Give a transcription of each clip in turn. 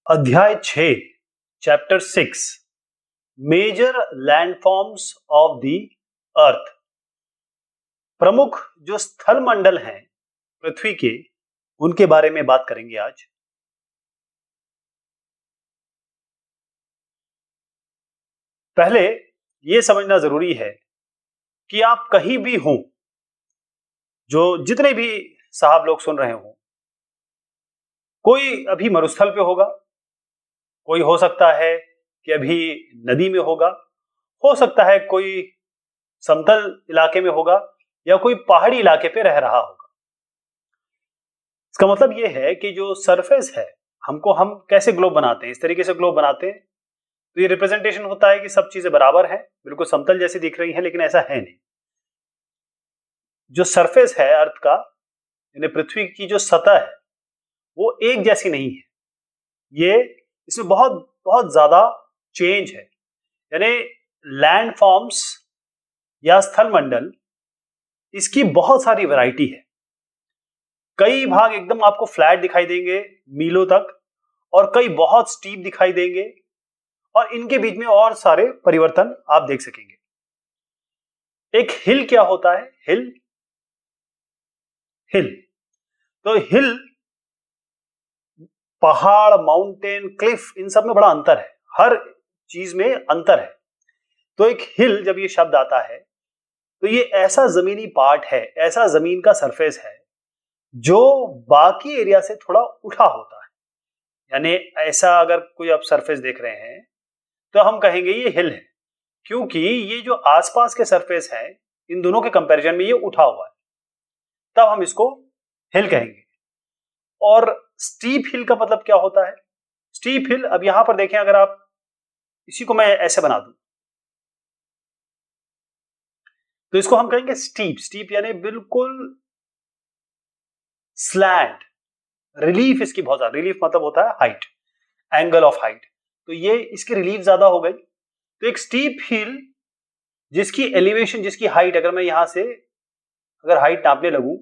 अध्याय 6 chapter 6 major landforms of the earth. प्रमुख जो स्थल मंडल हैं पृथ्वी के, उनके बारे में बात करेंगे आज। पहले यह समझना जरूरी है कि आप कहीं भी हों, जो जितने भी साहब लोग सुन रहे हो, कोई अभी मरुस्थल पे होगा, कोई हो सकता है कि अभी नदी में होगा, हो सकता है कोई समतल इलाके में होगा या कोई पहाड़ी इलाके पे रह रहा होगा। इसका मतलब यह है कि जो सरफेस है, हम कैसे ग्लोब बनाते हैं, इस तरीके से ग्लोब बनाते हैं तो ये रिप्रेजेंटेशन होता है कि सब चीजें बराबर हैं, बिल्कुल समतल जैसी दिख रही हैं, लेकिन ऐसा है नहीं। जो सरफेस है अर्थ का, यानी पृथ्वी की जो सतह है, वो एक जैसी नहीं है। ये इसमें बहुत बहुत ज्यादा चेंज है। यानी लैंड फॉर्म्स या स्थल मंडल, इसकी बहुत सारी वैरायटी है। कई भाग एकदम आपको फ्लैट दिखाई देंगे मीलों तक, और कई बहुत स्टीप दिखाई देंगे, और इनके बीच में और सारे परिवर्तन आप देख सकेंगे। एक हिल क्या होता है? हिल तो हिल पहाड़, माउंटेन, क्लिफ, इन सब में बड़ा अंतर है, हर चीज में अंतर है। तो एक हिल जब ये शब्द आता है तो ये ऐसा जमीनी पार्ट है, ऐसा जमीन का सरफेस है जो बाकी एरिया से थोड़ा उठा होता है। यानी ऐसा अगर कोई आप सरफेस देख रहे हैं तो हम कहेंगे ये हिल है, क्योंकि ये जो आसपास के सरफेस है, इन दोनों के कंपैरिजन में ये उठा हुआ है, तब हम इसको हिल कहेंगे। और स्टीप हिल का मतलब क्या होता है? स्टीप हिल, अब यहां पर देखें, अगर आप इसी को मैं ऐसे बना दूं तो इसको हम कहेंगे स्टीप यानी बिल्कुल स्लैंट। रिलीफ इसकी बहुत ज्यादा, रिलीफ मतलब होता है हाइट, एंगल ऑफ हाइट, तो ये इसकी रिलीफ ज्यादा हो गई। तो एक स्टीप हिल जिसकी एलिवेशन, जिसकी हाइट, अगर मैं यहां से अगर हाइट नापने लगूं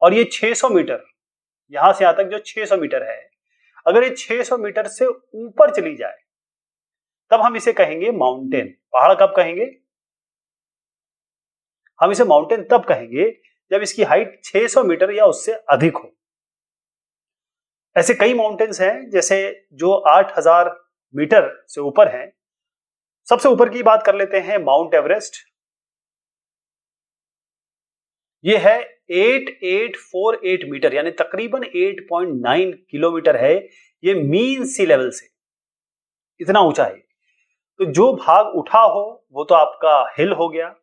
और ये 600 मीटर, यहां से यहां तक जो 600 मीटर है, अगर ये 600 मीटर से ऊपर चली जाए तब हम इसे कहेंगे माउंटेन। पहाड़ कब कहेंगे? हम इसे माउंटेन तब कहेंगे जब इसकी हाइट 600 मीटर या उससे अधिक हो। ऐसे कई माउंटेन्स हैं, जैसे जो 8000 मीटर से ऊपर हैं। सबसे ऊपर की बात कर लेते हैं, माउंट एवरेस्ट। यह है 8848 मीटर, यानी तकरीबन 8.9 किलोमीटर है ये मीन सी लेवल से, इतना ऊंचा है। तो जो भाग उठा हो वो तो आपका हिल हो गया,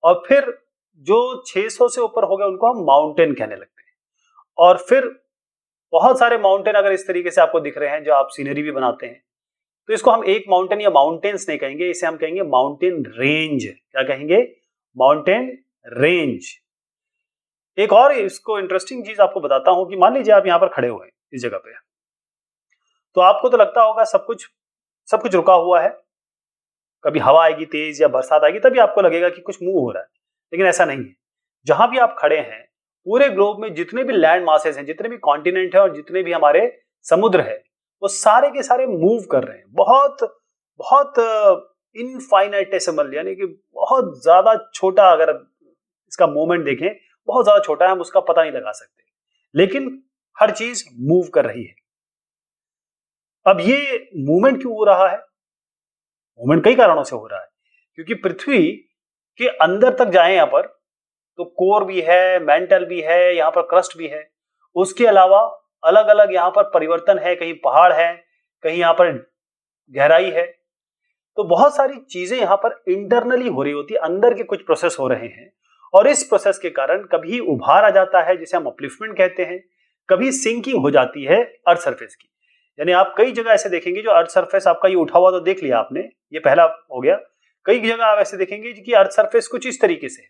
और फिर जो 600 से ऊपर हो गया उनको हम माउंटेन कहने लगते हैं। और फिर बहुत सारे माउंटेन अगर इस तरीके से आपको दिख रहे हैं, जो आप सीनरी भी बनाते हैं, तो इसको हम एक माउंटेन या माउंटेन्स नहीं कहेंगे, इसे हम कहेंगे माउंटेन रेंज। क्या कहेंगे? Mountain range. एक और इसको इंटरेस्टिंग चीज आपको बताता हूं कि मान लीजिए आप यहां पर खड़े हुए हैं इस जगह पे, तो आपको तो लगता होगा सब कुछ रुका हुआ है, कभी हवा आएगी तेज या बरसात आएगी तभी आपको लगेगा कि कुछ मूव हो रहा है, लेकिन ऐसा नहीं है। जहां भी आप खड़े हैं, पूरे ग्लोब में जितने भी लैंड मासेस हैं, जितने भी कॉन्टिनेंट हैं और जितने भी हमारे समुद्र है, वो सारे के सारे मूव कर रहे हैं। बहुत बहुत इनफाइनाइटेसिमल, यानी कि बहुत ज्यादा छोटा, अगर इसका मूवमेंट देखें बहुत ज्यादा छोटा है, हम उसका पता नहीं लगा सकते, लेकिन हर चीज मूव कर रही है। अब ये मूवमेंट क्यों हो रहा है? मूवमेंट कई कारणों से हो रहा है, क्योंकि पृथ्वी के अंदर तक जाए यहां पर तो कोर भी है, मेंटल भी है, यहां पर क्रस्ट भी है। उसके अलावा अलग अलग यहां पर परिवर्तन है, कहीं पहाड़ है, कहीं यहां पर गहराई है। तो बहुत सारी चीजें यहां पर इंटरनली हो रही होती है, अंदर के कुछ प्रोसेस हो रहे हैं, और इस प्रोसेस के कारण कभी उभार आ जाता है जिसे हम अपलिफ्टमेंट कहते हैं, कभी सिंकिंग हो जाती है अर्थ सरफेस की। यानी आप कई जगह ऐसे देखेंगे जो अर्थ सरफेस आपका ये उठा हुआ तो देख लिया आपने, ये पहला हो गया। कई जगह आप ऐसे देखेंगे कि अर्थ सरफेस कुछ इस तरीके से,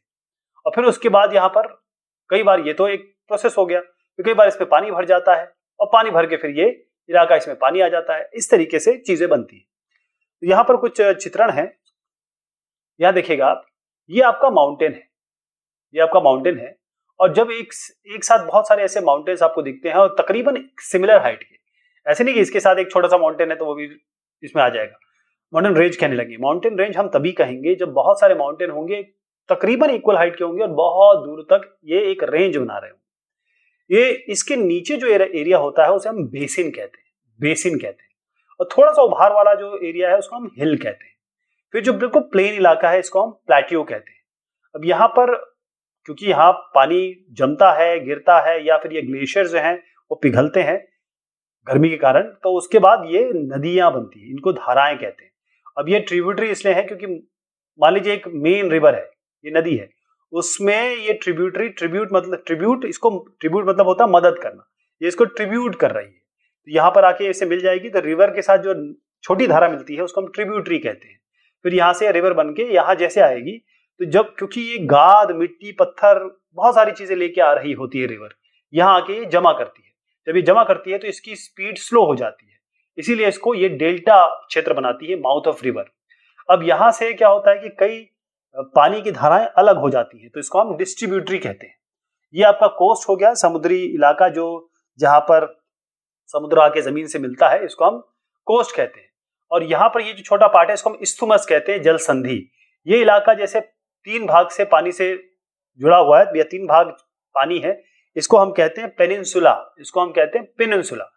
और फिर उसके बाद यहां पर कई बार ये तो एक प्रोसेस हो गया, फिर कई बार इसमें पानी भर जाता है, और पानी भर के फिर ये इलाका, इसमें पानी आ जाता है। इस तरीके से चीजें बनती है। तो यहां पर कुछ चित्रण है, यहां देखिएगा आप, ये आपका माउंटेन है, ये आपका माउंटेन है। और जब एक साथ बहुत सारे ऐसे माउंटेन्स आपको दिखते हैं और तकरीबन सिमिलर हाइट के, ऐसे नहीं कि इसके साथ एक छोटा सा माउंटेन है तो वो भी इसमें आ जाएगा। माउंटेन रेंज कहने लगे। माउंटेन रेंज हम तभी कहेंगे जब बहुत सारे माउंटेन होंगे, तकरीबन इक्वल हाइट के होंगे और बहुत दूर तक ये एक रेंज बना रहे होंगे। ये इसके नीचे जो एरिया होता है उसे हम बेसिन कहते हैं, बेसिन कहते हैं। और थोड़ा सा उभार वाला जो एरिया है उसको हम हिल कहते हैं। फिर जो बिल्कुल प्लेन इलाका है इसको हम प्लेट्यू कहते हैं। अब यहाँ पर क्योंकि यहाँ पानी जमता है, गिरता है, या फिर ये ग्लेशियर जो हैं वो पिघलते हैं गर्मी के कारण, तो उसके बाद ये नदियां बनती हैं, इनको धाराएं कहते हैं। अब ये ट्रिब्यूटरी इसलिए है क्योंकि मान लीजिए एक मेन रिवर है, ये नदी है, उसमें ये ट्रिब्यूटरी, इसको ट्रिब्यूट मतलब होता है मदद करना, ये इसको ट्रिब्यूट कर रही है, तो यहाँ पर आके इसे मिल जाएगी, तो रिवर के साथ जो छोटी धारा मिलती है उसको हम ट्रिब्यूटरी कहते हैं। फिर यहाँ से रिवर बन के यहाँ जैसे आएगी, तो जब क्योंकि ये गाद, मिट्टी, पत्थर, बहुत सारी चीजें लेके आ रही होती है रिवर, यहाँ आके ये जमा करती है। जब ये जमा करती है तो इसकी स्पीड स्लो हो जाती है, इसीलिए इसको ये डेल्टा क्षेत्र बनाती है, माउथ ऑफ रिवर। अब यहां से क्या होता है कि कई पानी की धाराएं अलग हो जाती है, तो इसको हम डिस्ट्रीब्यूटरी कहते हैं। ये आपका कोस्ट हो गया, समुद्री इलाका जो जहां पर समुद्र आके जमीन से मिलता है, इसको हम कोस्ट कहते हैं। और यहाँ पर ये जो छोटा पार्ट है इसको हम इस्थुमस कहते हैं, जल संधि। ये इलाका जैसे 3 भाग से पानी से जुड़ा हुआ है, या 3 भाग पानी है, इसको हम कहते हैं पेनिनसुला, इसको हम कहते हैं पेनिनसुला।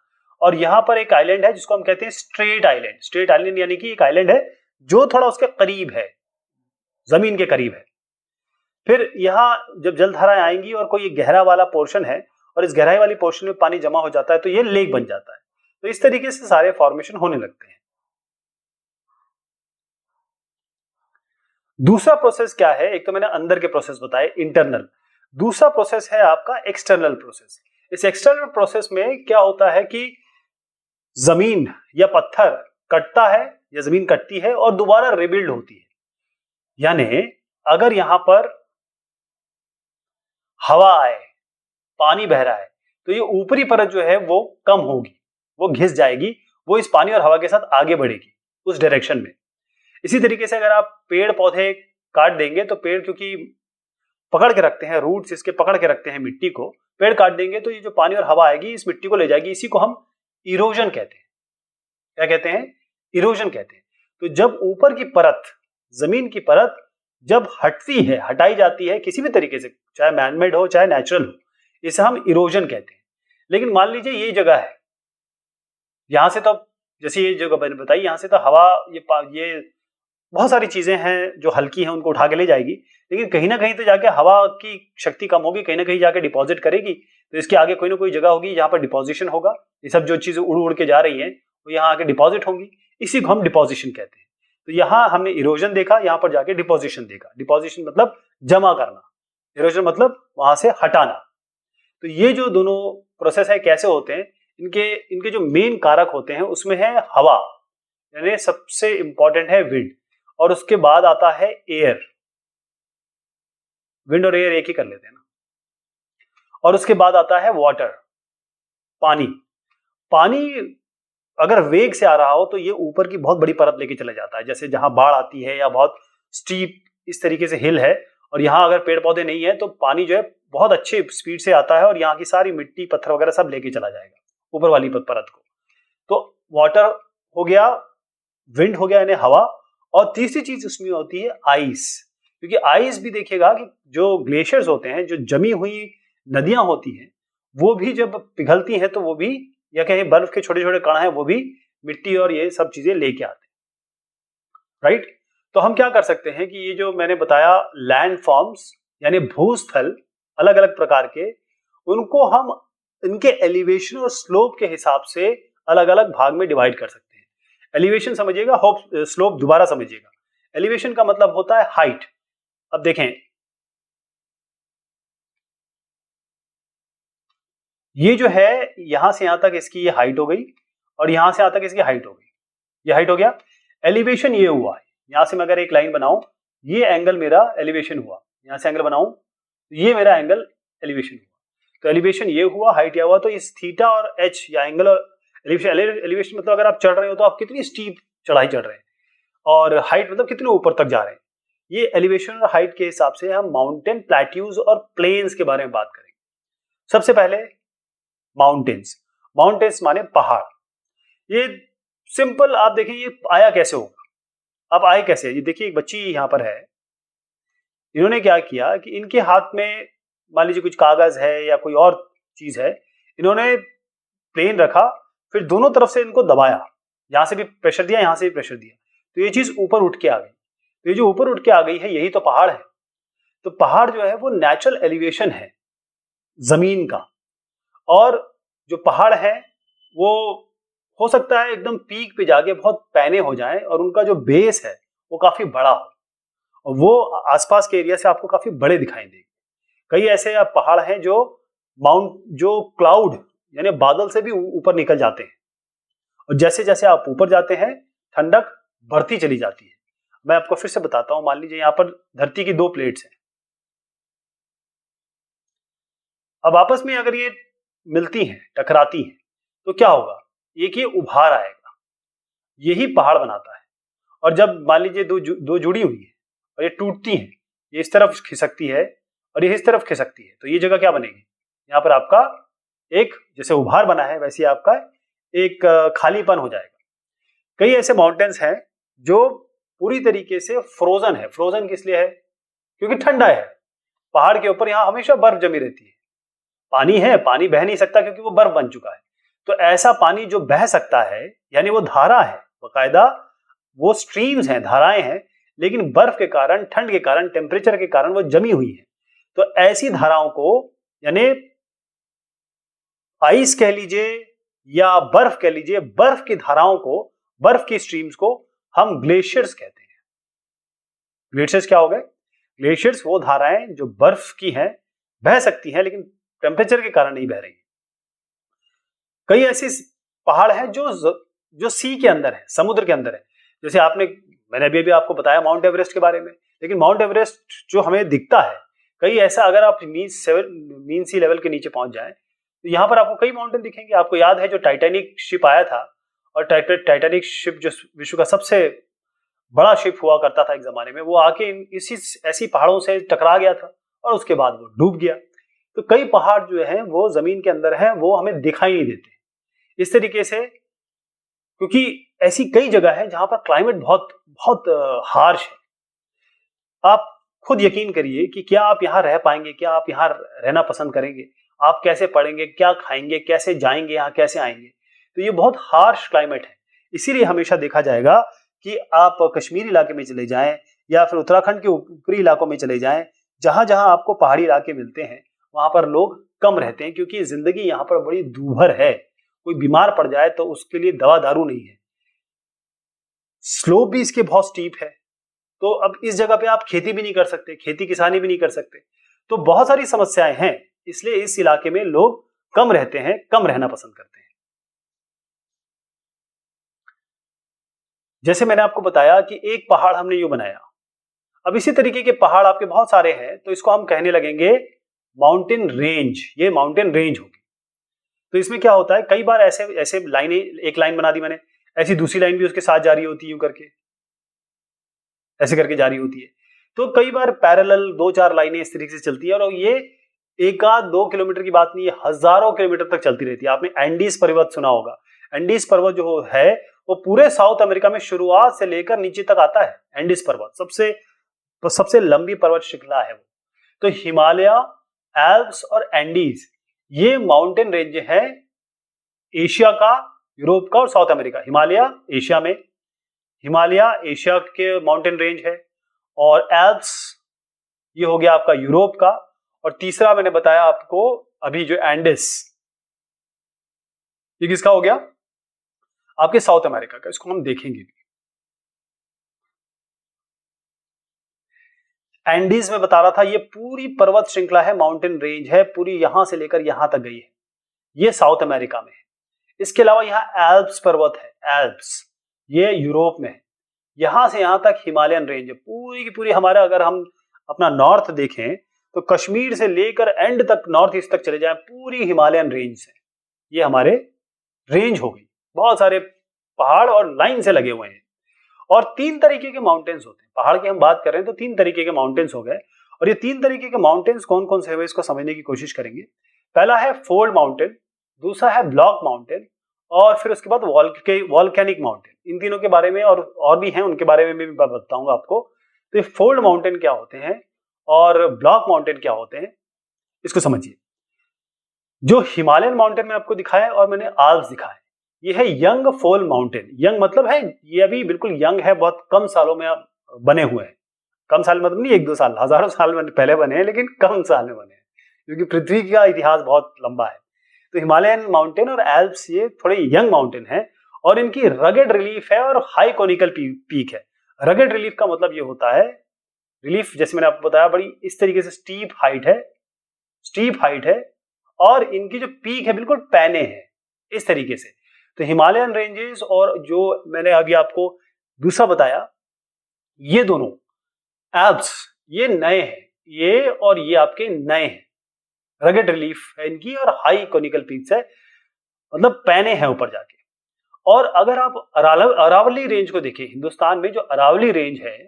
और यहाँ पर एक आइलैंड है जिसको हम कहते हैं स्ट्रेट आइलैंड। स्ट्रेट आइलैंड यानी कि एक आइलैंड है जो थोड़ा उसके करीब है, जमीन के करीब है। फिर यहाँ जब जलधाराएं आएंगी और कोई गहरा वाला पोर्शन है और इस गहराई वाली पोर्शन में पानी जमा हो जाता है तो ये लेक बन जाता है। तो इस तरीके से सारे फॉर्मेशन होने लगते हैं। दूसरा प्रोसेस क्या है? एक तो मैंने अंदर के प्रोसेस बताए, इंटरनल। दूसरा प्रोसेस है आपका एक्सटर्नल प्रोसेस। इस एक्सटर्नल प्रोसेस में क्या होता है कि जमीन या पत्थर कटता है या जमीन कटती है और दोबारा रिबिल्ड होती है। यानी अगर यहां पर हवा आए, पानी बह रहा है, तो ये ऊपरी परत जो है वो कम होगी, वो घिस जाएगी, वो इस पानी और हवा के साथ आगे बढ़ेगी उस डायरेक्शन में। इसी तरीके से अगर आप पेड़ पौधे काट देंगे तो पेड़ क्योंकि पकड़ के रखते हैं, रूट्स इसके पकड़ के रखते हैं मिट्टी को, पेड़ काट देंगे तो ये जो पानी और हवा आएगी इस मिट्टी को ले जाएगी। इसी को हम इरोजन कहते हैं। क्या कहते हैं? इरोजन कहते हैं। तो जब ऊपर की परत, जमीन की परत जब हटती है, हटाई जाती है किसी भी तरीके से, चाहे मैनमेड हो चाहे नेचुरल हो, इसे हम इरोजन कहते हैं। लेकिन मान लीजिए ये जगह है, यहां से तो जैसे ये जगह मैंने बताई, यहां से तो हवा, ये बहुत सारी चीजें हैं जो हल्की हैं उनको उठा के ले जाएगी, लेकिन कहीं ना कहीं तो जाके हवा की शक्ति कम होगी, कहीं ना कहीं जाके डिपॉजिट करेगी, तो इसके आगे कोई ना कोई जगह होगी जहां पर डिपॉजिशन होगा। ये सब जो चीजें उड़ उड़ के जा रही हैं वो यहाँ आके डिपॉजिट होंगी, इसी को हम डिपॉजिशन कहते हैं। तो यहाँ हमने इरोजन देखा, यहाँ पर जाके डिपॉजिशन देखा। डिपॉजिशन मतलब जमा करना, इरोजन मतलब वहां से हटाना। तो ये जो दोनों प्रोसेस है कैसे होते हैं, इनके जो मेन कारक होते हैं उसमें है हवा, यानी सबसे इंपॉर्टेंट है विंड, और उसके बाद आता है एयर। विंड और एयर एक ही कर लेते हैं ना। और उसके बाद आता है वाटर, पानी। पानी अगर वेग से आ रहा हो तो ये ऊपर की बहुत बड़ी परत लेके चला जाता है, जैसे जहां बाढ़ आती है या बहुत स्टीप इस तरीके से हिल है और यहाँ अगर पेड़ पौधे नहीं है तो पानी जो है बहुत अच्छी स्पीड से आता है और यहाँ की सारी मिट्टी, पत्थर वगैरह सब लेके चला जाएगा ऊपर वाली परत को। तो वाटर हो गया, विंड हो गया यानी हवा, और तीसरी चीज उसमें होती है आइस। क्योंकि आइस भी देखिएगा कि जो ग्लेशियर्स होते हैं, जो जमी हुई नदियां होती हैं, वो भी जब पिघलती हैं तो वो भी, या कहें बर्फ के छोटे छोटे कण हैं, वो भी मिट्टी और ये सब चीजें लेके आते हैं, राइट। तो हम क्या कर सकते हैं कि ये जो मैंने बताया लैंड फॉर्म्स यानी भूस्थल अलग अलग प्रकार के, उनको हम इनके एलिवेशन और स्लोप के हिसाब से अलग अलग भाग में डिवाइड कर सकते हैं। एलिवेशन समझिएगा, स्लोप दोबारा समझिएगा। एलिवेशन का मतलब होता है हाइट। अब देखें, ये जो है यहां से यहां तक इसकी ये हाइट हो गई और यहां से यहां तक इसकी हाइट हो गई, ये हाइट हो गया। एलिवेशन ये हुआ है, यहां से मैं अगर एक लाइन बनाऊं, ये एंगल मेरा एलिवेशन हुआ, यहां से एंगल बनाऊं, ये मेरा एंगल एलिवेशन हुआ। तो एलिवेशन ये हुआ, हाइट यह हुआ, तो इस थीटा और एच या एंगल और एलिवेशन मतलब अगर आप चढ़ रहे हो तो आप कितनी स्टीप चढ़ाई चढ़ रहे हैं, और हाइट मतलब कितने ऊपर तक जा रहे हैं। ये एलिवेशन और हाइट के हिसाब से हम माउंटेन, प्लेट्यूज और प्लेन्स के बारे में बात करेंगे। सबसे पहले माउंटेन्स। माउंटेन्स माने पहाड़। ये सिंपल आप देखिए ये आया कैसे होगा, अब आए कैसे, ये देखिए एक बच्ची यहाँ पर है, इन्होंने क्या किया कि इनके हाथ में मान लीजिए कुछ कागज है या कोई और चीज है, इन्होंने प्लेन रखा, फिर दोनों तरफ से इनको दबाया, यहां से भी प्रेशर दिया, यहां से भी प्रेशर दिया, तो ये चीज ऊपर उठ के आ गई। तो ये जो ऊपर उठ के आ गई है यही तो पहाड़ है। तो पहाड़ जो है वो नेचुरल एलिवेशन है जमीन का, और जो पहाड़ है वो हो सकता है एकदम पीक पे जाके बहुत पैने हो जाए और उनका जो बेस है वो काफी बड़ा हो, और वो आसपास के एरिया से आपको काफी बड़े दिखाई देंगे। कई ऐसे पहाड़ हैं जो जो क्लाउड यानी बादल से भी ऊपर निकल जाते हैं, और जैसे जैसे आप ऊपर जाते हैं ठंडक बढ़ती चली जाती है। मैं आपको फिर से बताता हूं, मान लीजिए यहां पर धरती की दो प्लेट्स हैं, अब आपस में अगर ये मिलती हैं, टकराती हैं, तो क्या होगा, एक ये उभार आएगा, यही पहाड़ बनाता है। और जब मान लीजिए दो जुड़ी हुई है और ये टूटती हैं, ये इस तरफ खिसकती है और ये इस तरफ खिसकती है, तो ये जगह क्या बनेगी, यहाँ पर आपका एक जैसे उभार बना है वैसे आपका एक खालीपन हो जाएगा। कई ऐसे माउंटेन्स हैं जो पूरी तरीके से फ्रोजन है। फ्रोजन किस लिए है, क्योंकि ठंडा है, पहाड़ के ऊपर यहाँ हमेशा बर्फ जमी रहती है, पानी है, पानी बह नहीं सकता क्योंकि वो बर्फ बन चुका है। तो ऐसा पानी जो बह सकता है यानी वो धारा है, बाकायदा वो स्ट्रीम्स हैं, धाराएं हैं, लेकिन बर्फ के कारण, ठंड के कारण, टेम्परेचर के कारण वो जमी हुई है। तो ऐसी धाराओं को यानी आइस कह लीजिए या बर्फ कह लीजिए, बर्फ की धाराओं को, बर्फ की स्ट्रीम्स को हम ग्लेशियर्स कहते हैं। ग्लेशियर्स क्या हो गए, ग्लेशियर्स वो धाराएं जो बर्फ की हैं, बह सकती हैं लेकिन टेम्परेचर के कारण नहीं बह रही। कई ऐसे पहाड़ हैं जो सी के अंदर है, समुद्र के अंदर है, जैसे मैंने अभी आपको बताया माउंट एवरेस्ट के बारे में। लेकिन माउंट एवरेस्ट जो हमें दिखता है, कई ऐसा अगर आप मीन सी लेवल के नीचे पहुंच जाए तो यहाँ पर आपको कई माउंटेन दिखेंगे। आपको याद है जो टाइटैनिक शिप आया था, और टाइटैनिक शिप जो विश्व का सबसे बड़ा शिप हुआ करता था एक जमाने में, वो आके इसी ऐसी पहाड़ों से टकरा गया था और उसके बाद वो डूब गया। तो कई पहाड़ जो है वो जमीन के अंदर है, वो हमें दिखाई नहीं देते इस तरीके से, क्योंकि ऐसी कई जगह है जहां पर क्लाइमेट बहुत बहुत हार्श है। आप खुद यकीन करिए कि क्या आप यहाँ रह पाएंगे, क्या आप यहाँ रहना पसंद करेंगे, आप कैसे पढ़ेंगे, क्या खाएंगे, कैसे जाएंगे, यहाँ कैसे आएंगे। तो ये बहुत हार्श क्लाइमेट है। इसीलिए हमेशा देखा जाएगा कि आप कश्मीर इलाके में चले जाएं या फिर उत्तराखंड के ऊपरी इलाकों में चले जाएं, जहां जहां आपको पहाड़ी इलाके मिलते हैं वहां पर लोग कम रहते हैं, क्योंकि जिंदगी यहाँ पर बड़ी दूभर है। कोई बीमार पड़ जाए तो उसके लिए दवा दारू नहीं है, स्लोप भी इसके बहुत स्टीप है, तो अब इस जगह पे आप खेती भी नहीं कर सकते, खेती किसानी भी नहीं कर सकते, तो बहुत सारी समस्याएं हैं। इसलिए इस इलाके में लोग कम रहते हैं, कम रहना पसंद करते हैं। जैसे मैंने आपको बताया कि एक पहाड़ हमने यूं बनाया, अब इसी तरीके के पहाड़ आपके बहुत सारे हैं, तो इसको हम कहने लगेंगे माउंटेन रेंज। ये माउंटेन रेंज होगी। तो इसमें क्या होता है, कई बार ऐसे ऐसे लाइनें, एक लाइन बना दी मैंने, ऐसी दूसरी लाइन भी उसके साथ जारी होती है, यूं करके ऐसे करके जारी होती है। तो कई बार पैरेलल दो चार लाइनें इस तरीके से चलती है, और ये एक आध 2 किलोमीटर की बात नहीं है, हजारों किलोमीटर तक चलती रहती है। आपने एंडीज पर्वत सुना होगा। एंडीज पर्वत जो है वो पूरे साउथ अमेरिका में शुरुआत से लेकर नीचे तक आता है। एंडीज पर्वत सबसे लंबी पर्वत श्रृंखला है वो। तो हिमालय, एल्प्स और एंडीज ये माउंटेन रेंज है एशिया का, यूरोप का और साउथ अमेरिका। हिमालय एशिया में, हिमालय एशिया के माउंटेन रेंज है, और एल्प्स ये हो गया आपका यूरोप का, और तीसरा मैंने बताया आपको अभी जो एंडिस, ये किसका हो गया, आपके साउथ अमेरिका का। इसको हम देखेंगे। एंडीज में बता रहा था, ये पूरी पर्वत श्रृंखला है, माउंटेन रेंज है, पूरी यहां से लेकर यहां तक गई है, ये साउथ अमेरिका में है। इसके अलावा यहाँ एल्प्स पर्वत है, एल्प्स ये यूरोप में है। यहां से यहां तक हिमालयन रेंज है, पूरी की पूरी। हमारा अगर हम अपना नॉर्थ देखें तो कश्मीर से लेकर एंड तक, नॉर्थ ईस्ट तक चले जाएं, पूरी हिमालयन रेंज है। ये हमारे रेंज हो गई, बहुत सारे पहाड़ और लाइन से लगे हुए हैं। और 3 तरीके के माउंटेन्स होते हैं, पहाड़ की हम बात कर रहे हैं तो 3 तरीके के माउंटेन्स हो गए। और ये 3 तरीके के माउंटेन्स कौन कौन से हैं इसको समझने की कोशिश करेंगे। पहला है फोल्ड माउंटेन, दूसरा है ब्लॉक माउंटेन, और फिर उसके बाद वॉल्केनिक माउंटेन। इन तीनों के बारे में और भी हैं, उनके बारे में भी मैं बताऊंगा आपको। तो ये फोल्ड माउंटेन क्या होते हैं और ब्लॉक माउंटेन क्या होते हैं, इसको समझिए। जो हिमालयन माउंटेन में आपको दिखाया और मैंने आल्प्स दिखाया, ये है यंग फोल्ड माउंटेन। यंग मतलब है ये अभी बिल्कुल यंग है, बहुत कम सालों में बने हुए हैं। कम साल मतलब नहीं 1-2 साल, हजारों साल में पहले बने हैं, लेकिन कम साल में बने हैं, क्योंकि पृथ्वी का इतिहास बहुत लंबा है। तो हिमालयन माउंटेन और एल्प्स ये थोड़े यंग माउंटेन है और इनकी रगेड रिलीफ है और हाई कोनिकल पीक है। रगेड रिलीफ का मतलब ये होता है, रिलीफ जैसे मैंने आपको बताया बड़ी इस तरीके से स्टीप हाइट है और इनकी जो पीक है बिल्कुल पैने है इस तरीके से। तो हिमालयन रेंजेस और जो मैंने अभी आपको दूसरा बताया, ये दोनों एल्प्स ये नए हैं, ये और ये आपके नए हैं। रगेड रिलीफ है इनकी और हाई कोनिकल पीक्स है, मतलब पैने हैं ऊपर जाके। और अगर आप अरावली रेंज को देखें, हिंदुस्तान में जो अरावली रेंज है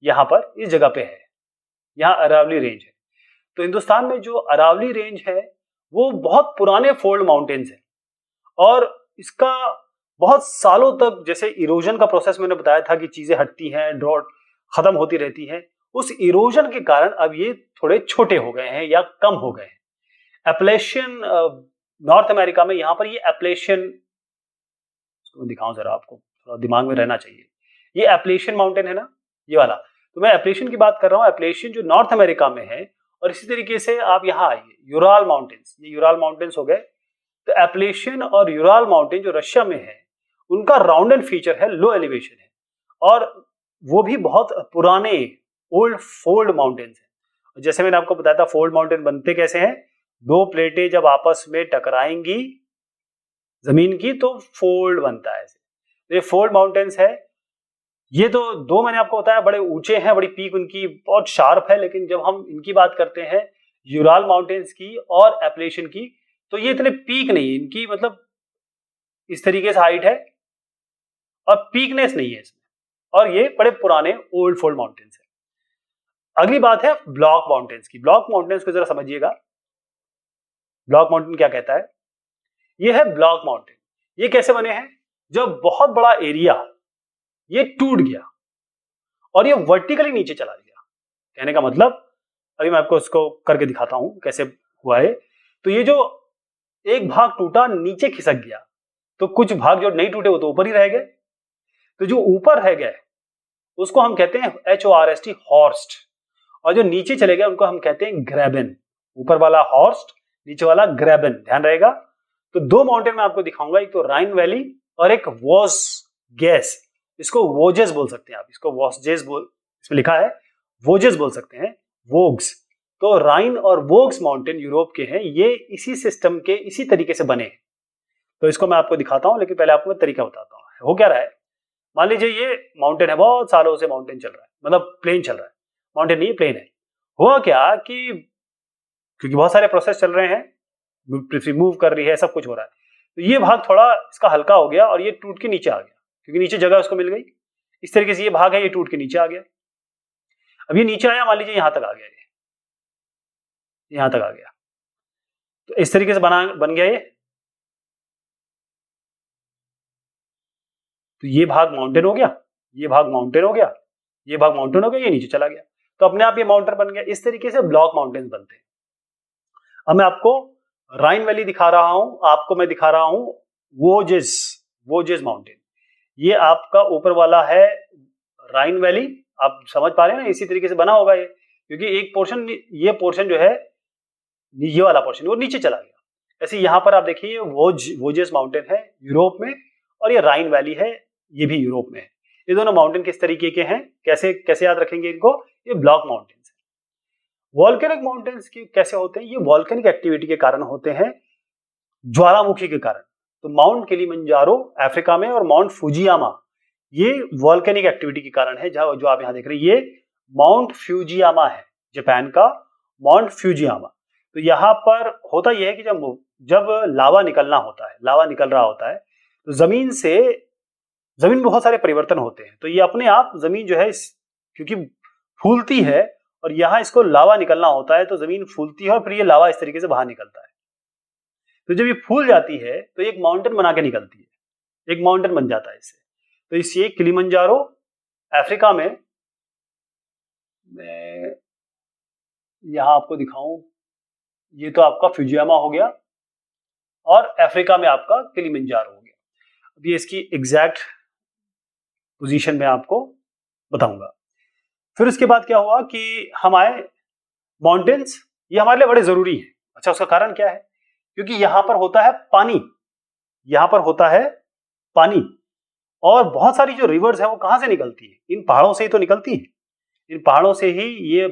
यहां पर इस जगह पे है, यहां अरावली रेंज है। तो हिंदुस्तान में जो अरावली रेंज है वो बहुत पुराने फोल्ड माउंटेन्स है और इसका बहुत सालों तक, जैसे इरोजन का प्रोसेस मैंने बताया था कि चीजें हटती हैं, ड्रॉट खत्म होती रहती हैं, उस इरोजन के कारण अब ये थोड़े छोटे हो गए हैं या कम हो गए हैं। एप्लेशियन नॉर्थ अमेरिका में यहां पर ये एप्लेशियन, दिखाऊं जरा आपको, थोड़ा दिमाग में रहना चाहिए। ये एप्लेशियन माउंटेन है ना, ये वाला, तो मैं एप्लेशियन की बात कर रहा हूं। एप्लेशियन जो नॉर्थ अमेरिका में है, और इसी तरीके से आप यहां आइए, यूराल माउंटेन्स, ये यूराल माउंटेन्स हो गए। तो एप्लेशियन और यूराल माउंटेन जो रशिया में है, उनका राउंडेड फीचर है, लो एलिवेशन है और वो भी बहुत पुराने ओल्ड फोल्ड माउंटेन्स हैं। जैसे मैंने आपको बताया था फोल्ड माउंटेन बनते कैसे हैं, दो प्लेटें जब आपस में टकराएंगी जमीन की तो फोल्ड बनता है। तो ये फोल्ड माउंटेन्स है। ये तो दो मैंने आपको बताया बड़े ऊंचे हैं, बड़ी पीक उनकी बहुत शार्प है, लेकिन जब हम इनकी बात करते हैं यूराल माउंटेन्स की और एप्लेशियन की, तो ये इतने पीक नहीं है इनकी, मतलब इस तरीके से हाइट है और पीकनेस नहीं है इसमें, और ये बड़े पुराने ओल्ड फोल्ड माउंटेन्स है। अगली बात है ब्लॉक माउंटेन्स की। ब्लॉक माउंटेन्स को जरा समझिएगा। ब्लॉक माउंटेन क्या कहता है, ये है ब्लॉक माउंटेन। ये कैसे बने हैं, जब बहुत बड़ा एरिया ये टूट गया और ये वर्टिकली नीचे चला गया। कहने का मतलब, अभी मैं आपको इसको करके दिखाता हूं कैसे हुआ है। तो ये जो एक भाग टूटा नीचे खिसक गया, तो कुछ भाग जो नहीं टूटे वो तो ऊपर ही रह गए। तो जो ऊपर रह गए उसको हम कहते हैं HORST, हॉर्स्ट, और जो नीचे चले गए उनको हम कहते हैं ग्रेबन। ऊपर वाला हॉर्स्ट, नीचे वाला ग्रेबन, ध्यान रहेगा। तो दो माउंटेन मैं आपको दिखाऊंगा, एक तो राइन वैली और एक वॉस गैस। इसको वोजेस बोल सकते हैं आप, इसको वॉसजेस बोल, इसमें लिखा है वोजेस बोल सकते हैं, वोग्स। तो राइन और वोग्स माउंटेन यूरोप के हैं, ये इसी सिस्टम के इसी तरीके से बने हैं। तो इसको मैं आपको दिखाता हूं, लेकिन पहले आपको मैं तरीका बताता हूं। हो क्या रहा है, मान लीजिए ये माउंटेन है, बहुत सालों से माउंटेन चल रहा है, मतलब प्लेन चल रहा है, माउंटेन नहीं प्लेन है। हुआ क्या कि क्योंकि बहुत सारे प्रोसेस चल रहे हैं, पृथ्वी मूव कर रही है, सब कुछ हो रहा है, तो ये भाग थोड़ा इसका हल्का हो गया और ये टूट के नीचे आ गया, क्योंकि नीचे जगह उसको मिल गई। इस तरीके से ये भाग है, ये टूट के नीचे आ गया। अब ये नीचे आया, मान लीजिए यहां तक आ गया, ये यहां तक आ गया, तो इस तरीके से बन गया ये। तो ये भाग माउंटेन हो गया, ये भाग माउंटेन हो गया, ये भाग माउंटेन हो गया, ये नीचे चला गया, तो अपने आप ये माउंटेन बन गया। इस तरीके से ब्लॉक माउंटेन बनते हैं। अब मैं आपको राइन वैली दिखा रहा हूं, आपको मैं दिखा रहा हूं वोजेस माउंटेन। ये आपका ऊपर वाला है राइन वैली, आप समझ पा रहे हैं ना, इसी तरीके से बना होगा ये, क्योंकि एक पोर्शन, ये पोर्शन जो है, ये वाला पोर्शन वो नीचे चला गया। ऐसे यहां पर आप देखिए वोजेस माउंटेन है यूरोप में, और ये राइन वैली है, ये भी यूरोप में है। ये दोनों माउंटेन किस तरीके के हैं, कैसे कैसे याद रखेंगे इनको, ये ब्लॉक माउंटेन्स है। वॉल्केनिक माउंटेन्स की कैसे होते हैं, ये वॉल्केनिक एक्टिविटी के कारण होते हैं, ज्वालामुखी के कारण। तो माउंट किलिमंजारो अफ्रीका में और माउंट फुजियामा ये वॉल्केनिक एक्टिविटी के कारण है। जो आप यहां देख रहे हैं ये माउंट फ्यूजियामा है, जापान का माउंट फ्यूजियामा। तो यहां पर होता यह है कि जब लावा निकलना होता है, लावा निकल रहा होता है, तो जमीन में बहुत सारे परिवर्तन होते हैं। तो ये अपने आप जमीन जो है क्योंकि फूलती है और यहां इसको लावा निकलना होता है, तो जमीन फूलती है और फिर ये लावा इस तरीके से बाहर निकलता है। तो जब ये फूल जाती है तो एक माउंटेन बना के निकलती है। एक माउंटेन बन जाता है इससे। तो इस ये किलिमंजारो अफ्रीका में, मैं यहां आपको दिखाऊं, ये तो आपका फ्यूजियामा हो गया और अफ्रीका में आपका किलिमंजारो हो गया। अभी इसकी एग्जैक्ट पोजीशन में आपको बताऊंगा। फिर उसके बाद क्या हुआ कि हम आए माउंटेन्स, ये हमारे लिए बड़े जरूरी है। अच्छा, उसका कारण क्या है? क्योंकि यहां पर होता है पानी, यहां पर होता है पानी, और बहुत सारी जो रिवर्स है वो कहां से निकलती है? इन पहाड़ों से ही तो निकलती है। इन पहाड़ों से ही ये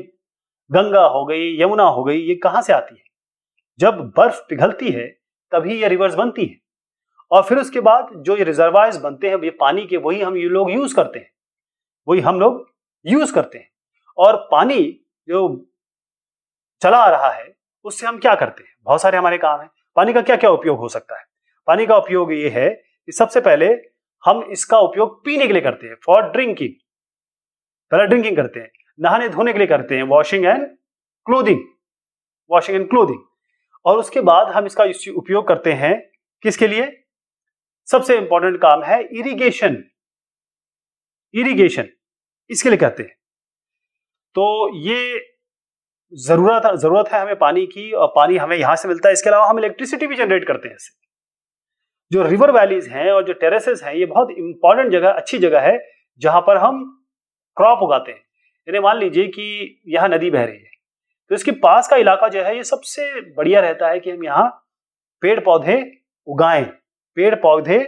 गंगा हो गई, यमुना हो गई, ये कहां से आती है? जब बर्फ पिघलती है तभी ये रिवर्स बनती है, और फिर उसके बाद जो ये रिजर्वायर्स बनते हैं ये पानी के, वही हम ये लोग यूज करते हैं, वही हम लोग यूज करते हैं। और पानी जो चला आ रहा है उससे हम क्या करते हैं? बहुत सारे हमारे काम है। पानी का क्या क्या उपयोग हो सकता है? पानी का उपयोग ये है कि सबसे पहले हम इसका उपयोग पीने के लिए करते हैं, फॉर ड्रिंकिंग, पहले ड्रिंकिंग करते हैं। नहाने धोने के लिए करते हैं, washing and clothing, washing and clothing. और उसके बाद हम इसका उपयोग करते हैं किसके लिए? सबसे इंपॉर्टेंट काम है इरिगेशन, इरिगेशन इसके लिए कहते हैं। तो ये जरूरत है हमें पानी की, और पानी हमें यहां से मिलता है। इसके अलावा हम इलेक्ट्रिसिटी भी जनरेट करते हैं इससे। जो रिवर वैलीज हैं और जो टेरेसेस हैं, ये बहुत इंपॉर्टेंट जगह, अच्छी जगह है जहां पर हम क्रॉप उगाते हैं। यानी मान लीजिए कि यहाँ नदी बह रही है, तो इसके पास का इलाका जो है ये सबसे बढ़िया रहता है कि हम यहाँ पेड़ पौधे उगाएं, पेड़ पौधे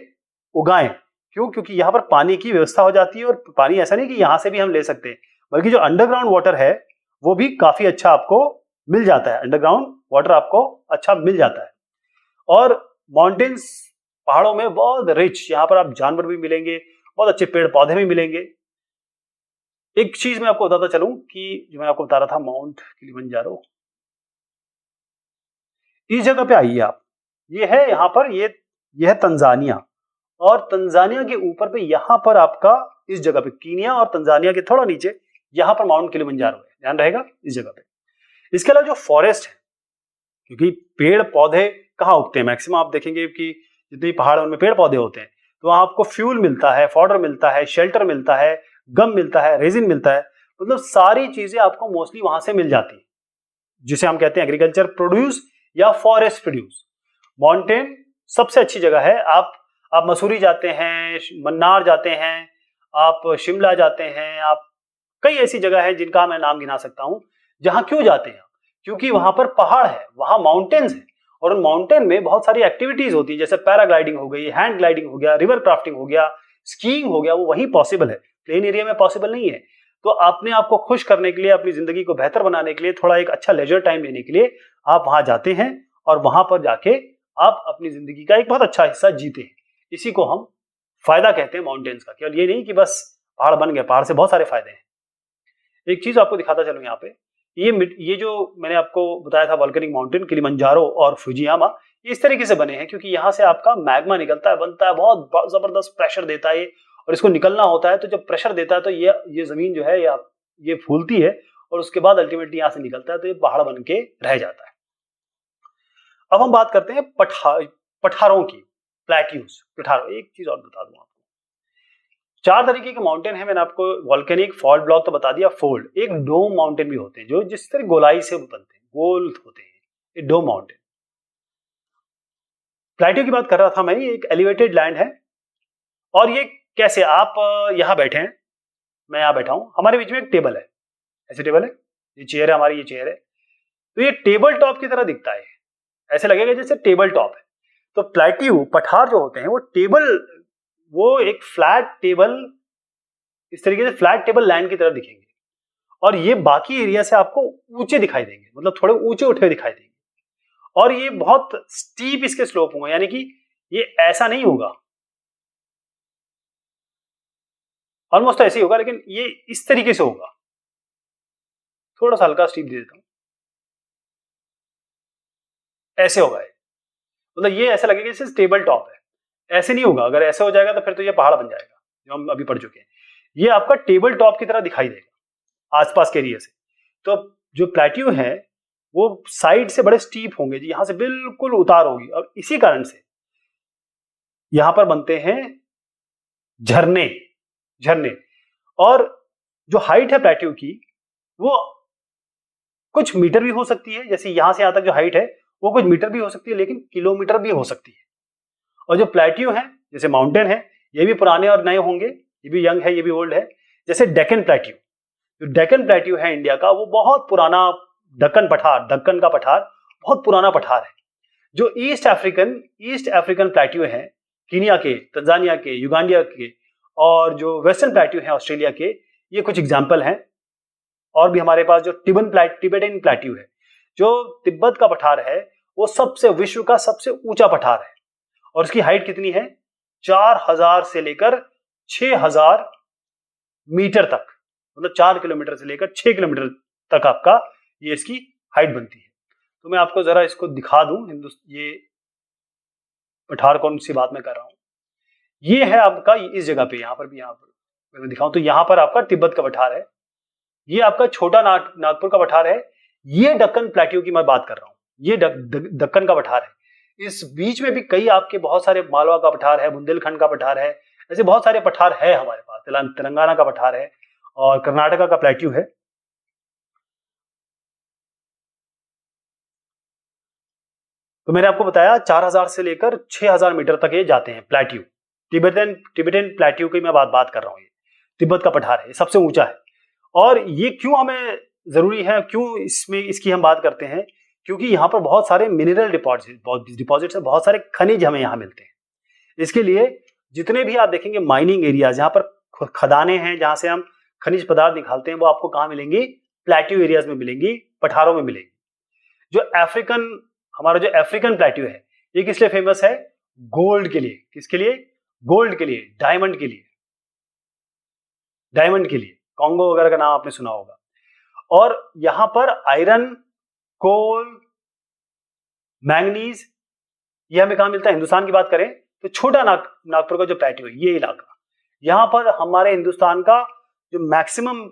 उगाएं। क्यों? क्योंकि यहाँ पर पानी की व्यवस्था हो जाती है, और पानी ऐसा नहीं कि यहाँ से भी हम ले सकते हैं, बल्कि जो अंडरग्राउंड वाटर है वो भी काफी अच्छा आपको मिल जाता है। अंडरग्राउंड वाटर आपको अच्छा मिल जाता है। और माउंटेन्स, पहाड़ों में बहुत रिच, यहाँ पर आप जानवर भी मिलेंगे, बहुत अच्छे पेड़ पौधे भी मिलेंगे। एक चीज मैं आपको बताता चलूं कि जो मैं आपको बता रहा था, माउंट किलिमंजारो, इस जगह पे आइए आप, ये है यहाँ पर, ये है तंजानिया, और तंजानिया के ऊपर पे यहाँ पर आपका, इस जगह पे कीनिया और तंजानिया के थोड़ा नीचे यहाँ पर माउंट किलिमंजारो है, ध्यान रहेगा इस जगह पे। इसके अलावा जो फॉरेस्ट है, क्योंकि पेड़ पौधे कहाँ उगते हैं? मैक्सिमम आप देखेंगे कि जितने पहाड़ है उनमें पेड़ पौधे होते हैं, तो वहां आपको फ्यूल मिलता है, फॉडर मिलता है, शेल्टर मिलता है, गम मिलता है, रेजिन मिलता है, मतलब सारी चीजें आपको मोस्टली वहां से मिल जाती है, जिसे हम कहते हैं एग्रीकल्चर प्रोड्यूस या फॉरेस्ट प्रोड्यूस। माउंटेन सबसे अच्छी जगह है। आप मसूरी जाते हैं, मन्नार जाते हैं, आप शिमला जाते हैं, आप कई ऐसी जगह है जिनका मैं नाम गिना सकता हूं, जहां क्यों जाते हैं? क्योंकि वहां पर पहाड़ है, वहां माउंटेन्स है, और उन माउंटेन में बहुत सारी एक्टिविटीज होती है, जैसे पैराग्लाइडिंग हो गई, हैंड ग्लाइडिंग हो गया, रिवर क्राफ्टिंग हो गया, स्कीइंग हो गया, वो वहीं पॉसिबल है, प्लेन एरिया में पॉसिबल नहीं है। तो अपने आप को खुश करने के लिए, अपनी जिंदगी को बेहतर बनाने के लिए, थोड़ा एक अच्छा लेजर टाइम लेने के लिए आप वहां जाते हैं, और वहां पर जाके आप अपनी जिंदगी का एक बहुत अच्छा हिस्सा जीते हैं। इसी को हम फायदा कहते हैं माउंटेन्स का। केवल ये नहीं कि बस पहाड़ बन गए, पहाड़ से बहुत सारे फायदे हैं। एक चीज आपको दिखाता चलूं, यहाँ पे ये जो मैंने आपको बताया था, वॉल्केनिक माउंटेन किलिमंजारो और फुजियामा, ये इस तरीके से बने हैं क्योंकि यहाँ से आपका मैग्मा निकलता है, बनता है, बहुत जबरदस्त प्रेशर देता है, और इसको निकलना होता है। तो जब प्रेशर देता है तो ये जमीन जो है ये फूलती है, और उसके बाद अल्टीमेटली यहाँ से निकलता है, तो ये पहाड़ बन के रह जाता है। अब हम बात करते हैं पठारों की, प्लेट्यूज, पठारों। एक चीज और बता दूं आपको, 4 तरीके के माउंटेन है। मैंने आपको वॉल्केनिक, फॉल्ट ब्लॉक तो बता दिया, फोल्ड, एक डोम माउंटेन भी होते हैं जो जिस तरह गोलाई से बनते हैं, गोल होते हैं, ये डोम माउंटेन। प्लेट्यू की बात कर रहा था मैं, ये एक एलिवेटेड लैंड है। और ये कैसे, आप यहां बैठे हैं, मैं यहां बैठा हूं, हमारे बीच में एक टेबल है, ऐसे टेबल है, ये चेयर है हमारी, ये चेयर है, तो ये टेबल टॉप की तरह दिखता है, ऐसे लगेगा जैसे टेबल टॉप है। तो प्लेट्यू, पठार जो होते हैं वो टेबल, वो एक फ्लैट टेबल, इस तरीके से फ्लैट टेबल लैंड की तरह दिखेंगे, और ये बाकी एरिया से आपको ऊंचे दिखाई देंगे, मतलब थोड़े ऊंचे उठे दिखाई देंगे, और ये बहुत स्टीप इसके स्लोप होंगे, यानी कि ये ऐसा नहीं होगा, ऑलमोस्ट ऐसे ही होगा, लेकिन ये इस तरीके से होगा। थोड़ा सा हल्का स्टीप दे देता हूं, ऐसे होगा ये, मतलब ये ऐसा लगेगा जैसे टेबल टॉप है, ऐसे नहीं होगा। अगर ऐसे हो जाएगा तो फिर तो ये पहाड़ बन जाएगा, जो हम अभी पढ़ चुके हैं। ये आपका टेबल टॉप की तरह दिखाई देगा आसपास के एरिया से। तो जो प्लेट्यू है वो साइड से बड़े स्टीप होंगे जी, यहां से बिल्कुल उतार होगी, और इसी कारण से यहां पर बनते हैं झरने झरने। और जो हाइट है प्लेट्यू की वो कुछ मीटर भी हो सकती है, जैसे यहां से यहां तक जो हाइट है वो कुछ मीटर भी हो सकती है, लेकिन किलोमीटर भी हो सकती है। और जो प्लेट्यू है, जैसे माउंटेन है, ये भी पुराने और नए होंगे, ये भी यंग है, ये भी ओल्ड है। जैसे डेक्कन प्लेट्यू, जो डेक्कन प्लेट्यू है इंडिया का, वो बहुत पुराना दक्कन का पठार बहुत पुराना पठार है। जो ईस्ट अफ्रीकन प्लेट्यू है, कीनिया के, तंजानिया के, युगांडा के, और जो वेस्टर्न प्लेट्यू है ऑस्ट्रेलिया के, ये कुछ एग्जाम्पल हैं। और भी हमारे पास जो टिबेटन प्लेट्यू है, जो तिब्बत का पठार है, वो विश्व का सबसे ऊंचा पठार है। और उसकी हाइट कितनी है? 4000 से लेकर 6000 मीटर तक, मतलब 4 किलोमीटर से लेकर 6 किलोमीटर तक आपका ये इसकी हाइट बनती है। तो मैं आपको जरा इसको दिखा दूं, ये पठार कौन सी बात मैं कर रहा हूं। ये है आपका इस जगह पे, यहां पर मैं दिखाऊं तो यहां पर आपका तिब्बत का पठार है, ये आपका छोटा नागपुर का पठार है, ये दक्कन प्लेट्यू की मैं बात कर रहा हूं, ये दक्कन का पठार है। इस बीच में भी कई आपके बहुत सारे, मालवा का पठार है, बुंदेलखंड का पठार है, ऐसे बहुत सारे पठार है हमारे पास, तेलंगाना का पठार है और कर्नाटका का प्लेट्यू है। तो मैंने आपको बताया 4000 से लेकर 6000 मीटर तक ये जाते हैं प्लेट्यू। टिबेटन प्लेट्यू की मैं बात कर रहा हूं, ये तिब्बत का पठार है, सबसे ऊंचा है। और ये क्यों हमें जरूरी है, क्यों इसकी हम बात करते हैं? क्योंकि यहाँ पर बहुत सारे मिनरल डिपॉजिट्स है, बहुत सारे खनिज हमें यहाँ मिलते हैं। इसके लिए जितने भी आप देखेंगे माइनिंग एरिया, जहां पर खदानें हैं, जहां से हम खनिज पदार्थ निकालते हैं, वो आपको कहाँ मिलेंगी? प्लेट्यू एरियाज में मिलेंगी, पठारों में मिलेंगी। हमारा जो अफ्रीकन प्लेट्यू है, ये किस लिए फेमस है? गोल्ड के लिए। किसके लिए? गोल्ड के लिए, डायमंड के लिए, कॉन्गो वगैरह का नाम आपने सुना होगा। और यहां पर आयरन, कोल, मैंगनीज, ये हमें कहां मिलता है? हिंदुस्तान की बात करें तो छोटा नागपुर का जो प्लेट्यू है, ये इलाका, यहां पर हमारे हिंदुस्तान का जो मैक्सिमम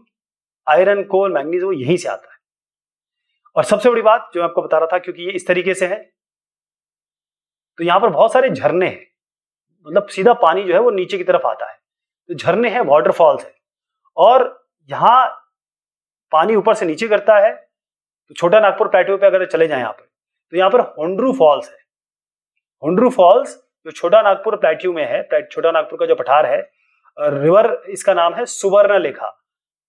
आयरन, कोल, मैंगनीज वो यहीं से आता है। और सबसे बड़ी बात जो मैं आपको बता रहा था, क्योंकि ये इस तरीके से है, तो यहां पर बहुत सारे झरने हैं, मतलब सीधा पानी जो है वो नीचे की तरफ आता है, तो झरने हैं, वाटरफॉल्स है। और यहां पानी ऊपर से नीचे गिरता है, तो छोटा नागपुर प्लेट्यू पे अगर चले जाएं यहाँ पर, तो यहाँ पर होंड्रू फॉल्स है। होंड्रू फॉल्स जो छोटा नागपुर प्लेट्यू में है, छोटा नागपुर का जो पठार है, रिवर इसका नाम है सुवर्णलेखा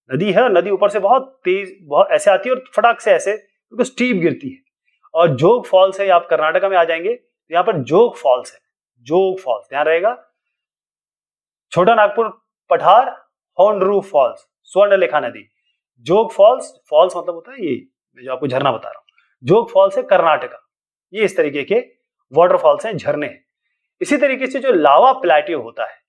नदी है। नदी ऊपर से बहुत तेज, बहुत ऐसे आती है और फटाक से ऐसे तो स्टीप गिरती है। और जोग फॉल्स है, आप कर्नाटका में आ जाएंगे तो यहाँ पर जोग फॉल्स है, जोग फॉल्स ध्यान रहेगा। छोटा नागपुर पठार, होंड्रू फॉल्स, स्वर्णलेखा नदी, जोग फॉल्स, फॉल्स मतलब होता है ये जो आपको झरना बता रहा हूं, जोग फॉल्स है कर्नाटका। ये इस तरीके के वाटरफॉल्स हैं, झरने हैं। इसी तरीके से जो लावा प्लेट्यू होता है,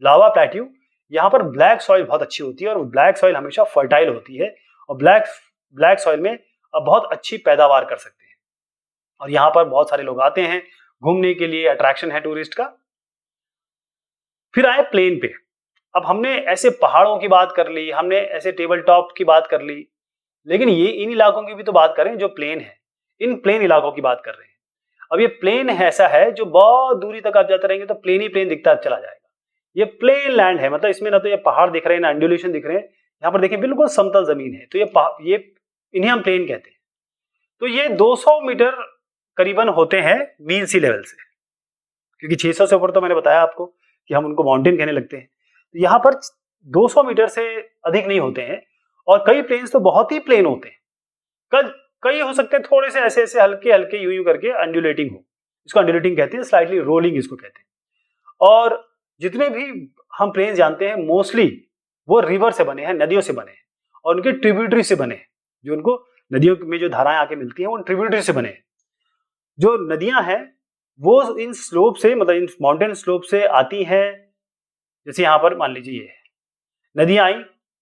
लावा प्लेट्यू, यहाँ पर ब्लैक सॉइल बहुत अच्छी होती है, और ब्लैक सॉइल हमेशा फर्टाइल होती है, और ब्लैक सॉइल में आप बहुत अच्छी पैदावार कर सकते हैं। और यहाँ पर बहुत सारे लोग आते हैं घूमने के लिए, अट्रैक्शन है टूरिस्ट का। फिर आए प्लेन पे। अब हमने ऐसे पहाड़ों की बात कर ली, हमने ऐसे टेबल टॉप की बात कर ली, लेकिन ये इन इलाकों की भी तो बात करें जो प्लेन है, इन प्लेन इलाकों की बात कर रहे हैं। अब ये प्लेन ऐसा है जो बहुत दूरी तक आप जाते रहेंगे तो प्लेन ही प्लेन दिखता चला जाएगा। ये प्लेन लैंड है, मतलब इसमें ना तो ये पहाड़ दिख रहे हैं, ना अंडुलेशन दिख रहे हैं। यहाँ पर देखिए बिल्कुल समतल जमीन है, तो ये इन्हें हम प्लेन कहते हैं। तो ये 200 मीटर करीबन होते हैं मीन सी लेवल से, क्योंकि 600 से ऊपर तो मैंने बताया आपको कि हम उनको माउंटेन कहने लगते हैं। तो यहाँ पर 200 मीटर से अधिक नहीं होते हैं, और कई प्लेन्स तो बहुत ही प्लेन होते हैं, कई हो सकते हैं थोड़े से ऐसे ऐसे हल्के हल्के यूं करके अंडुलेटिंग हो, इसको अंडुलेटिंग कहते हैं, स्लाइटली रोलिंग इसको कहते हैं। और जितने भी हम प्लेन्स जानते हैं मोस्टली वो रिवर से बने हैं, नदियों से बने हैं, और उनके ट्रिब्यूटरी से बने हैं, जो उनको नदियों में जो धाराएं आके मिलती हैं वो ट्रिब्यूटरी से बने हैं। जो नदियां हैं वो इन स्लोप से, मतलब इन माउंटेन स्लोप से आती हैं। जैसे यहाँ पर मान लीजिए ये नदियां आई,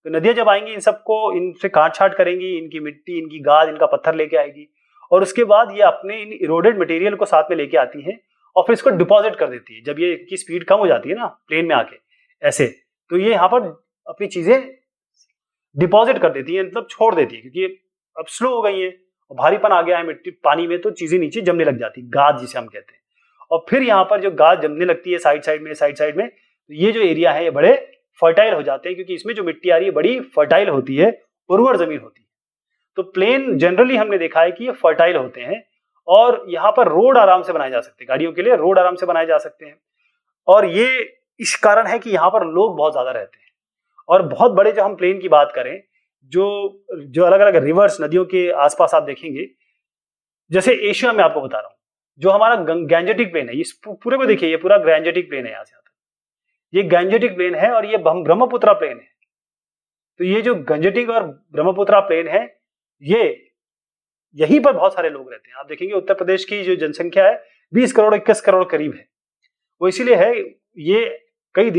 तो नदियां जब आएंगी इन सबको, इनसे काट छाट करेंगी, इनकी मिट्टी, इनकी गाद, इनका पत्थर लेके आएगी, और उसके बाद ये अपने इन इरोडेड मटेरियल को साथ में लेके आती हैं, और फिर इसको डिपॉजिट कर देती है। जब ये की स्पीड कम हो जाती है ना प्लेन में आके ऐसे, तो ये यहाँ पर अपनी चीजें डिपॉजिट कर देती है, मतलब छोड़ देती है, क्योंकि अब स्लो हो गई है और भारीपन आ गया है मिट्टी पानी में, तो चीजें नीचे जमने लग जाती, गाद जिसे हम कहते हैं। और फिर यहाँ पर जो घास जमने लगती है साइड साइड में, तो ये जो एरिया है ये बड़े फर्टाइल हो जाते हैं, क्योंकि इसमें जो मिट्टी आ रही है बड़ी फर्टाइल होती है, उर्वर जमीन होती है। तो प्लेन जनरली हमने देखा है कि ये फर्टाइल होते हैं और यहाँ पर रोड आराम से बनाए जा सकते हैं, गाड़ियों के लिए रोड आराम से बनाए जा सकते हैं। और ये इस कारण है कि यहाँ पर लोग बहुत ज्यादा रहते हैं। और बहुत बड़े जो हम प्लेन की बात करें, जो अलग अलग रिवर्स नदियों के आसपास आप देखेंगे, जैसे एशिया में आपको बता रहा हूँ, जो हमारा गैंजेटिक प्लेन है, इस पूरे को देखिए, ये पूरा गैंजेटिक प्लेन है, यहाँ से ये गैंजेटिक प्लेन है और ये ब्रह्मपुत्रा प्लेन है। तो ये जो गंजेटिक और ब्रह्मपुत्रा प्लेन है, ये यहीं पर बहुत सारे लोग रहते हैं। आप देखेंगे उत्तर प्रदेश की जो जनसंख्या है 20 करोड़ 21 करोड़ करीब है। वो इसीलिए है, ये कई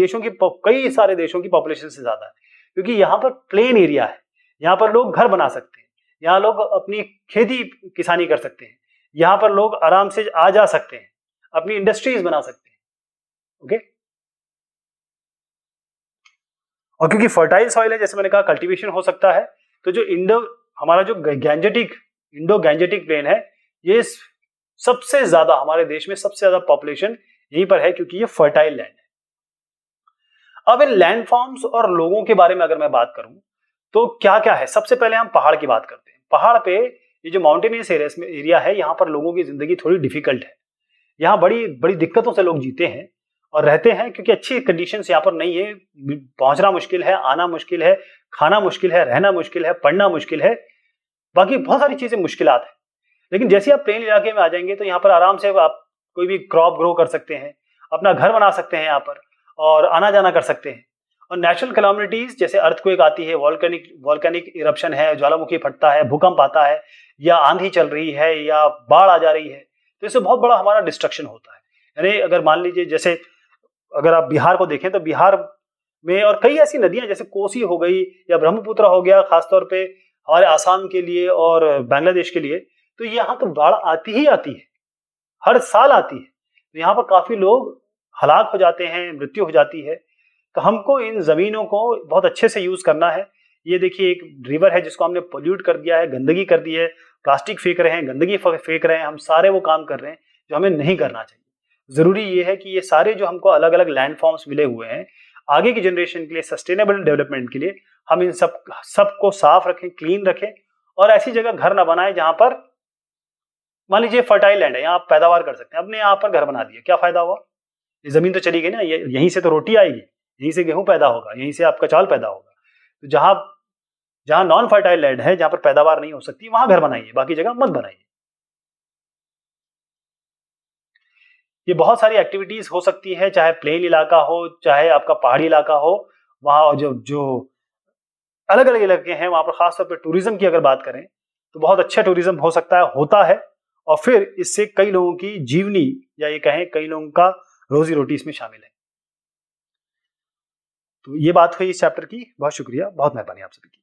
सारे देशों की पॉपुलेशन से ज्यादा है, क्योंकि यहाँ पर प्लेन एरिया है, यहाँ पर लोग घर बना सकते हैं, यहाँ लोग अपनी खेती किसानी कर सकते हैं, यहाँ पर लोग आराम से आ जा सकते हैं, अपनी इंडस्ट्रीज बना सकते हैं। ओके, और क्योंकि फर्टाइल सॉइल है, जैसे मैंने कहा कल्टीवेशन हो सकता है, तो जो हमारा जो इंडो गैंजेटिक प्लेन है, ये सबसे ज्यादा हमारे देश में सबसे ज्यादा पॉपुलेशन यहीं पर है, क्योंकि ये फर्टाइल लैंड है। अब इन लैंडफॉर्म्स और लोगों के बारे में अगर मैं बात करूं तो क्या क्या है, सबसे पहले हम पहाड़ की बात करते हैं। पहाड़ पे ये जो माउंटेनियस एरिया है, यहाँ पर लोगों की जिंदगी थोड़ी डिफिकल्ट है, यहाँ बड़ी बड़ी दिक्कतों से लोग जीते हैं और रहते हैं, क्योंकि अच्छी कंडीशंस यहाँ पर नहीं है, पहुंचना मुश्किल है, आना मुश्किल है, खाना मुश्किल है, रहना मुश्किल है, पढ़ना मुश्किल है, बाकी बहुत सारी चीजें मुश्किलात है। लेकिन जैसे आप प्लेन इलाके में आ जाएंगे तो यहाँ पर आराम से आप कोई भी क्रॉप ग्रो कर सकते हैं, अपना घर बना सकते हैं यहाँ पर, और आना जाना कर सकते हैं। और नेचुरल कैलामिटीज जैसे अर्थक्वेक आती है, वॉल्केनिक इरप्शन है, ज्वालामुखी फटता है, भूकंप आता है, या आंधी चल रही है, या बाढ़ आ जा रही है, तो इससे बहुत बड़ा हमारा डिस्ट्रक्शन होता है। यानी अगर मान लीजिए, जैसे अगर आप बिहार को देखें तो बिहार में और कई ऐसी नदियां जैसे कोसी हो गई या ब्रह्मपुत्र हो गया, खासतौर पे हमारे आसाम के लिए और बांग्लादेश के लिए, तो यहाँ तो बाढ़ आती ही आती है, हर साल आती है। तो यहाँ पर काफी लोग हलाक हो जाते हैं, मृत्यु हो जाती है। तो हमको इन जमीनों को बहुत अच्छे से यूज करना है। ये देखिए एक रिवर है जिसको हमने पोल्यूट कर दिया है, गंदगी कर दी है, प्लास्टिक फेंक रहे हैं, गंदगी फेंक रहे हैं, हम सारे वो काम कर रहे हैं जो हमें नहीं करना चाहिए। जरूरी ये है कि ये सारे जो हमको अलग अलग लैंडफॉर्म्स मिले हुए हैं, आगे की जनरेशन के लिए, सस्टेनेबल डेवलपमेंट के लिए, हम इन सबको साफ रखें, क्लीन रखें, और ऐसी जगह घर ना बनाएं जहां पर मान लीजिए फर्टाइल लैंड है, यहाँ आप पैदावार कर सकते हैं, अपने यहाँ पर घर बना दिया, क्या फायदा हुआ? ये जमीन तो चली गई ना, यहीं से तो रोटी आएगी, यहीं से गेहूं पैदा होगा, यहीं से आपका चावल पैदा होगा। तो जहां नॉन फर्टाइल लैंड है, जहां पर पैदावार नहीं हो सकती, वहां घर बनाइए, बाकी जगह मत बनाइए। ये बहुत सारी एक्टिविटीज हो सकती है, चाहे प्लेन इलाका हो, चाहे आपका पहाड़ी इलाका हो, वहां जो अलग अलग इलाके हैं, वहां पर खासतौर पर टूरिज्म की अगर बात करें तो बहुत अच्छा टूरिज्म हो सकता है, होता है, और फिर इससे कई लोगों की जीवनी, या ये कहें कई लोगों का रोजी रोटी इसमें शामिल है। तो ये बात हुई इस चैप्टर की। बहुत शुक्रिया, बहुत मेहरबानी आप सभी की।